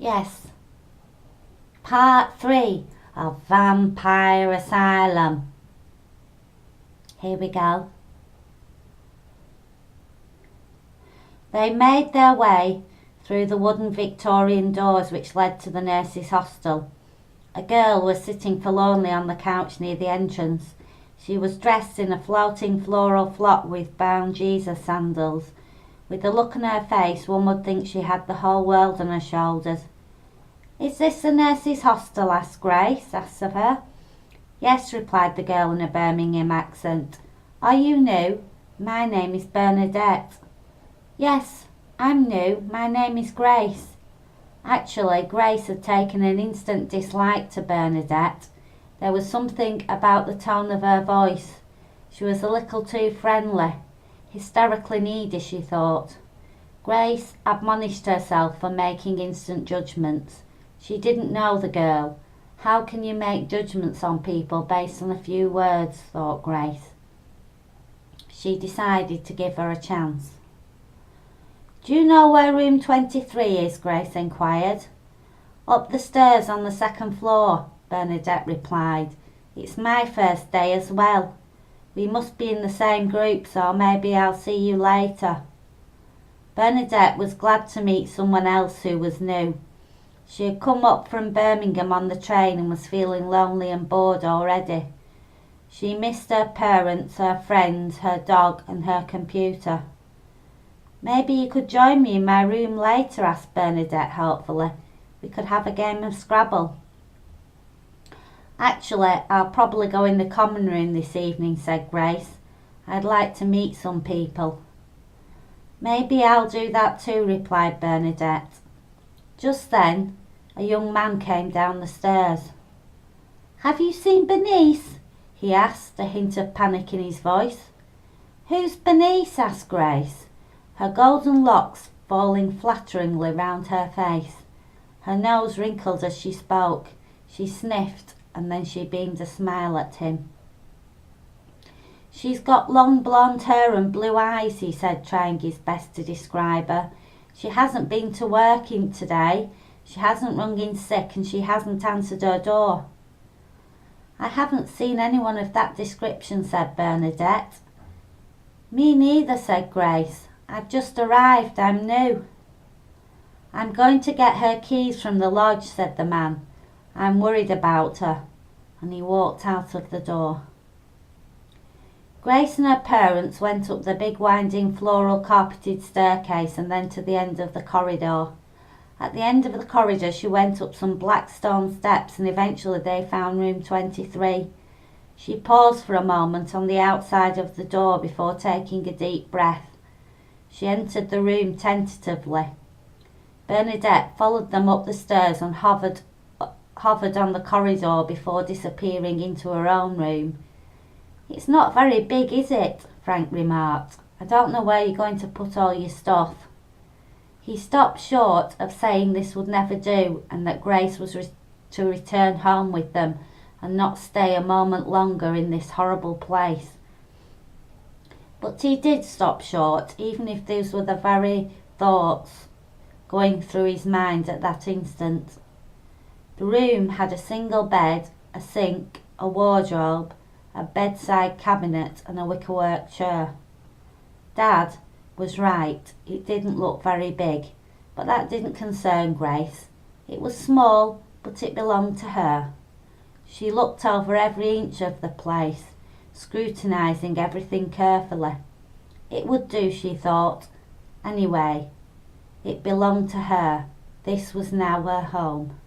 Yes. Part 3 of Vampire Asylum. Here we go. They made their way through the wooden Victorian doors which led to the nurses' hostel. A girl was sitting forlornly on the couch near the entrance. She was dressed in a floating floral frock with bound Jesus sandals. With the look on her face, one would think she had the whole world on her shoulders. "Is this the nurses' hostel?" asked Grace of her. "Yes," replied the girl in a Birmingham accent. "Are you new?" "My name is Bernadette." "Yes, I'm new. My name is Grace." Actually, Grace had taken an instant dislike to Bernadette. There was something about the tone of her voice. She was a little too friendly, hysterically needy, she thought. Grace admonished herself for making instant judgments. She didn't know the girl. How can you make judgments on people based on a few words, thought Grace. She decided to give her a chance. "Do you know where room 23 is?" Grace inquired. "Up the stairs on the second floor," Bernadette replied. "It's my first day as well. We must be in the same group, so maybe I'll see you later." Bernadette was glad to meet someone else who was new. She had come up from Birmingham on the train and was feeling lonely and bored already. She missed her parents, her friends, her dog and her computer. "Maybe you could join me in my room later," asked Bernadette hopefully. "We could have a game of Scrabble." "Actually, I'll probably go in the common room this evening," said Grace. "I'd like to meet some people." "Maybe I'll do that too," replied Bernadette. Just then, a young man came down the stairs. "Have you seen Bernice?" he asked, a hint of panic in his voice. "Who's Bernice?" asked Grace, her golden locks falling flatteringly round her face. Her nose wrinkled as she spoke. She sniffed, and then she beamed a smile at him. "She's got long blonde hair and blue eyes," he said, trying his best to describe her. "She hasn't been to work today. She hasn't rung in sick and she hasn't answered her door." "I haven't seen anyone of that description," said Bernadette. "Me neither," said Grace. "I've just arrived. I'm new." "I'm going to get her keys from the lodge," said the man. "I'm worried about her." And he walked out of the door. Grace and her parents went up the big winding floral carpeted staircase and then to the end of the corridor. At the end of the corridor she went up some black stone steps and eventually they found room 23. She paused for a moment on the outside of the door before taking a deep breath. She entered the room tentatively. Bernadette followed them up the stairs and hovered on the corridor before disappearing into her own room. "It's not very big, is it?" Frank remarked. "I don't know where you're going to put all your stuff." He stopped short of saying this would never do and that Grace was to return home with them and not stay a moment longer in this horrible place. But he did stop short, even if these were the very thoughts going through his mind at that instant. The room had a single bed, a sink, a wardrobe, a bedside cabinet and a wickerwork chair. Dad was right, it didn't look very big, but that didn't concern Grace. It was small, but it belonged to her. She looked over every inch of the place, scrutinising everything carefully. It would do, she thought. Anyway, it belonged to her. This was now her home.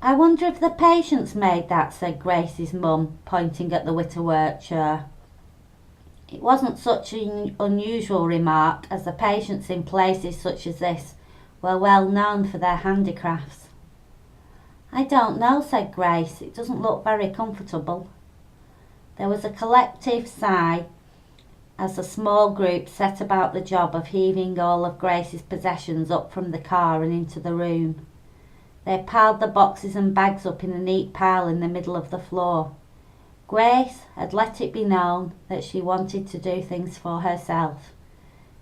"I wonder if the patients made that," said Grace's mum, pointing at the wickerwork chair. It wasn't such an unusual remark, as the patients in places such as this were well known for their handicrafts. "I don't know," said Grace. "It doesn't look very comfortable." There was a collective sigh as the small group set about the job of heaving all of Grace's possessions up from the car and into the room. They piled the boxes and bags up in a neat pile in the middle of the floor. Grace had let it be known that she wanted to do things for herself.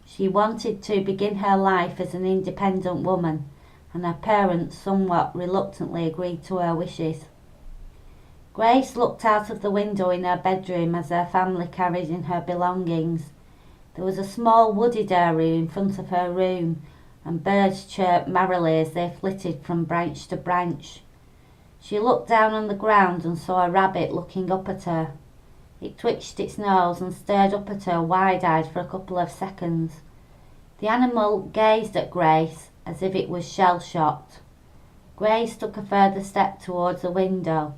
She wanted to begin her life as an independent woman, and her parents somewhat reluctantly agreed to her wishes. Grace looked out of the window in her bedroom as her family carried in her belongings. There was a small wooded area in front of her room, and birds chirped merrily as they flitted from branch to branch. She looked down on the ground and saw a rabbit looking up at her. It twitched its nose and stared up at her wide-eyed for a couple of seconds. The animal gazed at Grace as if it was shell-shocked. Grace took a further step towards the window.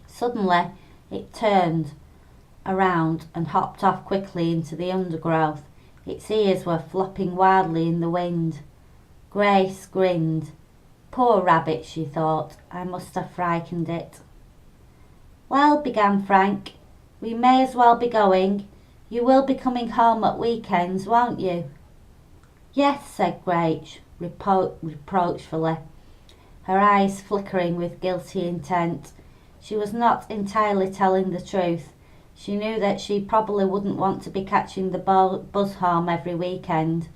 Suddenly, it turned around and hopped off quickly into the undergrowth. Its ears were flopping wildly in the wind. Grace grinned. "Poor rabbit," she thought. "I must have frightened it." "Well," began Frank, "we may as well be going. You will be coming home at weekends, won't you?" "Yes," said Grace, reproachfully, her eyes flickering with guilty intent. She was not entirely telling the truth. She knew that she probably wouldn't want to be catching the bus home every weekend,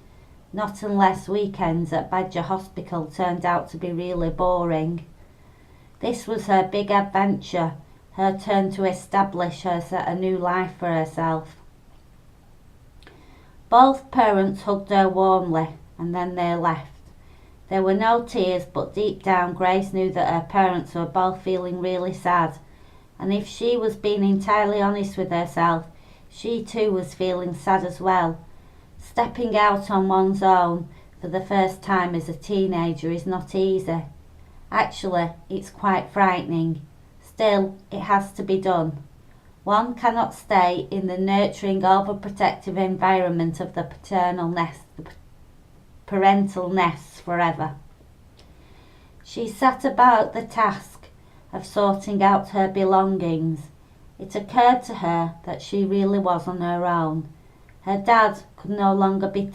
not unless weekends at Badger Hospital turned out to be really boring. This was her big adventure, her turn to establish a new life for herself. Both parents hugged her warmly, and then they left. There were no tears, but deep down Grace knew that her parents were both feeling really sad, and if she was being entirely honest with herself, she too was feeling sad as well. Stepping out on one's own for the first time as a teenager is not easy. Actually, it's quite frightening. Still, it has to be done. One cannot stay in the nurturing, overprotective environment of the parental nest forever. She sat about the task of sorting out her belongings. It occurred to her that she really was on her own. Her dad could no longer be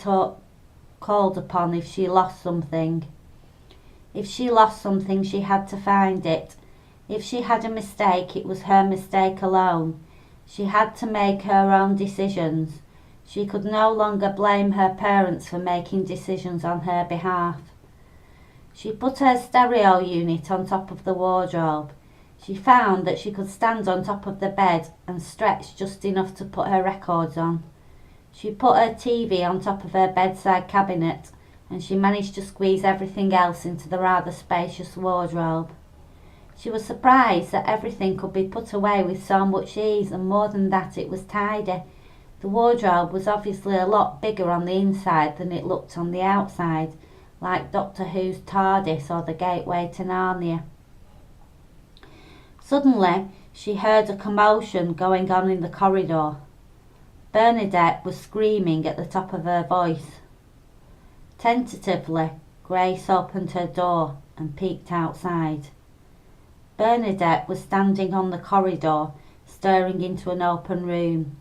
called upon if she lost something. If she lost something, she had to find it. If she had a mistake, it was her mistake alone. She had to make her own decisions. She could no longer blame her parents for making decisions on her behalf. She put her stereo unit on top of the wardrobe. She found that she could stand on top of the bed and stretch just enough to put her records on. She put her TV on top of her bedside cabinet, and she managed to squeeze everything else into the rather spacious wardrobe. She was surprised that everything could be put away with so much ease, and more than that, it was tidy. The wardrobe was obviously a lot bigger on the inside than it looked on the outside, like Doctor Who's TARDIS or the Gateway to Narnia. Suddenly, she heard a commotion going on in the corridor. Bernadette was screaming at the top of her voice. Tentatively, Grace opened her door and peeked outside. Bernadette was standing on the corridor, staring into an open room.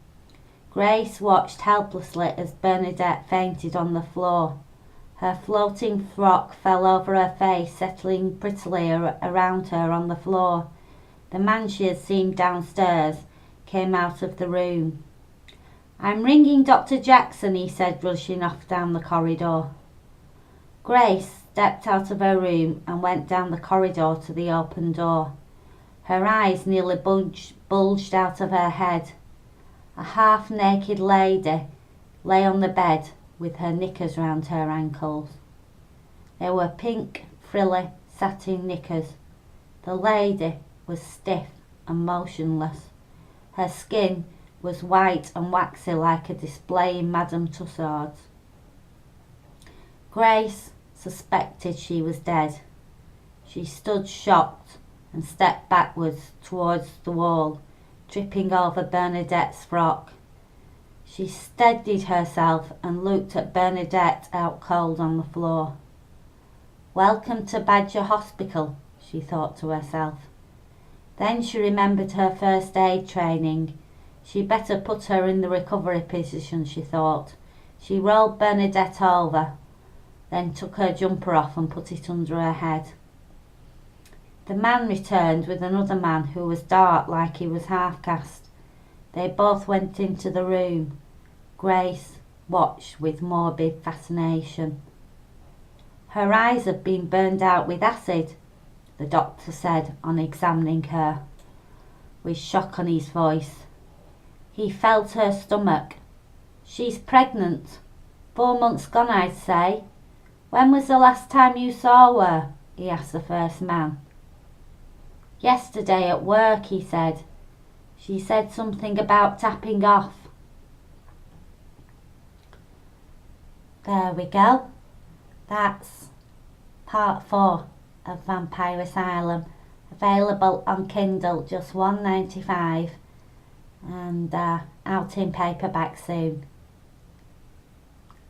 Grace watched helplessly as Bernadette fainted on the floor. Her floating frock fell over her face, settling prettily around her on the floor. The man she had seen downstairs came out of the room. "I'm ringing Dr. Jackson," he said, rushing off down the corridor. Grace stepped out of her room and went down the corridor to the open door. Her eyes nearly bulged out of her head. A half-naked lady lay on the bed with her knickers round her ankles. They were pink, frilly satin knickers. The lady was stiff and motionless. Her skin was white and waxy like a display in Madame Tussauds. Grace suspected she was dead. She stood shocked and stepped backwards towards the wall, tripping over Bernadette's frock. She steadied herself and looked at Bernadette out cold on the floor. "Welcome to Badger Hospital," she thought to herself. Then she remembered her first aid training. She better put her in the recovery position, she thought. She rolled Bernadette over, then took her jumper off and put it under her head. The man returned with another man who was dark like he was half-caste. They both went into the room. Grace watched with morbid fascination. Her eyes had been burned out with acid, the doctor said on examining her, with shock on his voice. He felt her stomach. She's pregnant. 4 months gone, I'd say. When was the last time you saw her? He asked the first man. Yesterday at work, he said. She said something about tapping off. There we go. That's part 4 of Vampire Asylum. Available on Kindle, just $1.95, and out in paperback soon.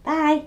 Bye.